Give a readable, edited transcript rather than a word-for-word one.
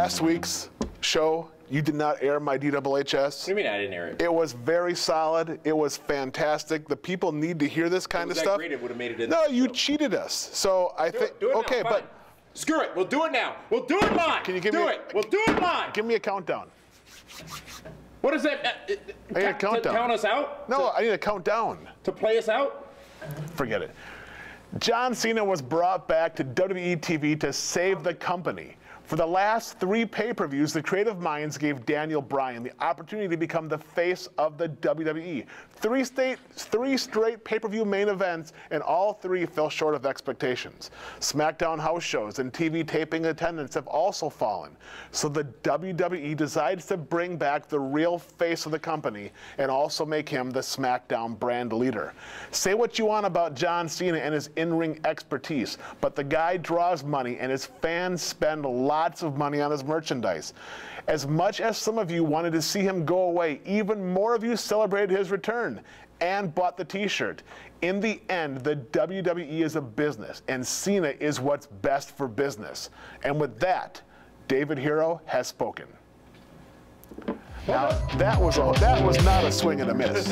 last week's show, you did not air my DWHS. What do you mean I didn't air it? It was very solid. It was fantastic. The people need to hear this kind of stuff. Great, it would have made it in no, the you show. cheated us. So I think okay, now, but screw it. We'll do it now. We'll do it live. Can you give do me it? We'll do it live. Give me a countdown. What is that? I need a countdown. To count us out? No, I need a countdown. To play us out? Forget it. John Cena was brought back to WWE TV to save the company. For the last 3 pay-per-views, the creative minds gave Daniel Bryan the opportunity to become the face of the WWE. 3 straight pay-per-view main events, and all 3 fell short of expectations. SmackDown house shows and TV taping attendance have also fallen. So the WWE decides to bring back the real face of the company and also make him the SmackDown brand leader. Say what you want about John Cena and his in-ring expertise, but the guy draws money and his fans spend lots of money on his merchandise. As much as some of you wanted to see him go away, even more of you celebrated his return and bought the t-shirt. In the end, the WWE is a business, and Cena is what's best for business. And with that, David Hero has spoken. Now, that was not a swing and a miss.